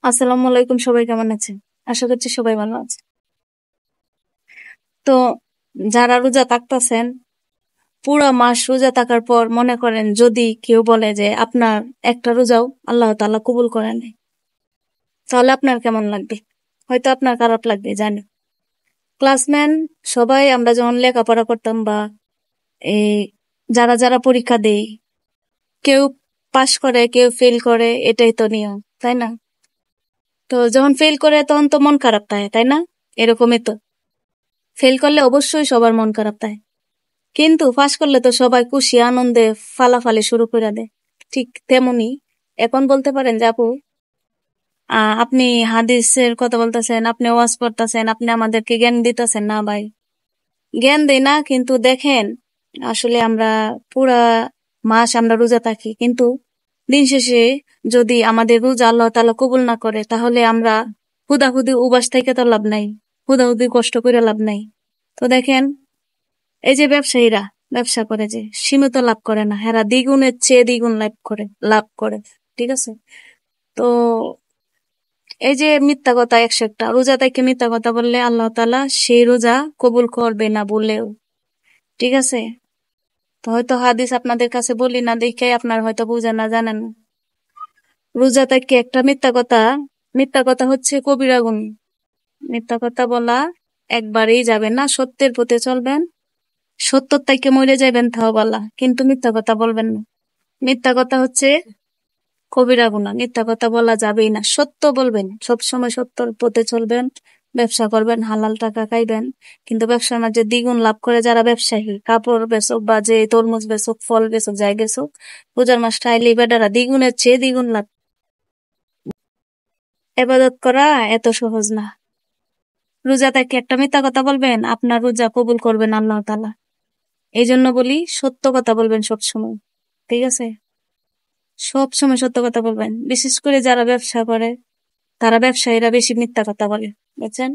আসসালামু আলাইকুম, সবাই কেমন আছেন? আশা করছি সবাই ভালো আছে। তো যারা রোজা থাকতেছেন, পুরো মাস রোজা থাকার পর মনে করেন যদি কেউ বলে যে আপনার একটা রোজাও আল্লাহ তাআলা কবুল করে নাই, তাহলে আপনার কেমন লাগবে? হয়তো আপনার খারাপ লাগবে, জানি। ক্লাসমেট সবাই আমরা যখন লেখাপড়া করতাম বা এই যারা যারা পরীক্ষা দেই, কেউ পাশ করে কেউ ফেল করে, এটাই তো নিয়ম, তাই না? তো যখন ফেল করে তখন তো মন খারাপ থাকে, তাই না? এরকমই তো। ফেল করলে অবশ্যই সবার মন খারাপ থাকে, কিন্তু পাশ করলে তো সবাই খুশি আনন্দে ফালাফালি শুরু করে দেয়। ঠিক তেমনি এখন বলতে পারেন যে আপু, আপনি হাদিসের কথা বলতেছেন, আপনি ওয়াজ করতেছেন, আপনি আমাদেরকে জ্ঞান দিতেছেন। না ভাই, জ্ঞান দেই না, কিন্তু দেখেন, আসলে আমরা পুরা মাস আমরা রোজা থাকি, কিন্তু দিন শেষে যদি আমাদের রোজা আল্লাহ তাআলা কবুল না করে, তাহলে আমরা হুদাহুদি উপাস থেকে তো লাভ নাই, হুদাহুদি কষ্ট করে লাভ নাই। তো দেখেন, এই যে ব্যবসায়ীরা ব্যবসা করে, যে সীমিত লাভ করে না, হেরা দ্বিগুণের চেয়ে দ্বিগুণ লাভ করে। ঠিক আছে? তো এই যে মিথ্যা কথা, 101টা রোজা থেকে মিথ্যা কথা বললে আল্লাহ তাআলা সেই রোজা কবুল করবে না বলেও। ঠিক আছে? তো হয়তো হাদিস আপনাদের কাছে বলি না দেখে আপনার হয়তো বুঝেন না, জানেন না। রোজা থেকে একটা মিথ্যা কথা হচ্ছে কবিরা গুনাহ। মিথ্যা কথা বলা একবারেই যাবে না, সত্যের পথে চলবেন, সত্যর থেকে মরে যাবেন তাও বলা, কিন্তু মিথ্যা কথা বলবেন না। মিথ্যা কথা হচ্ছে কবিরা গুনাহ, মিথ্যা কথা বলা যাবেই না, সত্য বলবেন, সবসময় সত্যর পথে চলবেন, ব্যবসা করবেন, হালাল টাকা খাইবেন। কিন্তু ব্যবসার মাঝে দ্বিগুণ লাভ করে যারা ব্যবসায়ী, কাপড় বেচক বা যে তরমুজ বেচক, ফল বেচক, যাই বেচক, রোজার মাসটা আইলে বেটারা দ্বিগুণের চেয়ে দ্বিগুণ লাভ। এবাদত করা এত সহজ না। রোজা থেকে একটা মিথ্যা কথা বলবেন, আপনার রোজা কবুল করবেন আল্লাহ তাআলা। এই জন্য বলি, সত্য কথা বলবেন সব সময়। ঠিক আছে? সব সময় সত্য কথা বলবেন, বিশেষ করে যারা ব্যবসা করে, তারা ব্যবসায়ীরা বেশি মিথ্যা কথা বলে। বুঝছেন?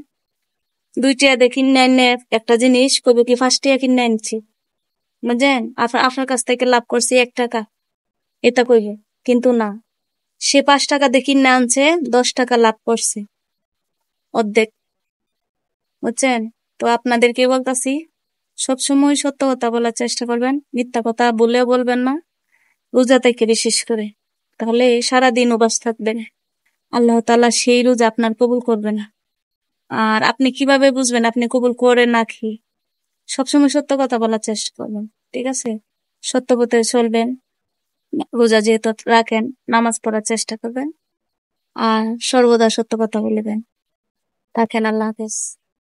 2 টাকা দিয়ে কিনে আইনে একটা জিনিস কইবে কি 5 টাকা কিনে আনছি, বুঝছেন? আপনার কাছ থেকে লাভ করছি 1 টাকা, এটা কইবে। কিন্তু না, সে 5 টাকা দিয়ে কিনে আনছে, 10 টাকা লাভ করছে, অর্ধেক। বুঝছেন? তো আপনাদেরকে বলতাছি, সবসময় সত্য কথা বলার চেষ্টা করবেন, মিথ্যা কথা বলেও বলবেন না, রোজা থেকে বিশেষ করে। তাহলে সারাদিন উপবাস থাকবেন, আল্লাহ তাআলা সেই রোজা আপনার কবুল করবে না। আর আপনি কিভাবে বুঝবেন আপনি কবুল করে নাকি? সবসময় সত্য কথা বলার চেষ্টা করবেন। ঠিক আছে? সত্য পথে চলবেন, রোজা যেহেতু রাখেন, নামাজ পড়ার চেষ্টা করবেন, আর সর্বদা সত্য কথা বলবেন। থাকেন, আল্লাহ হাফেজ।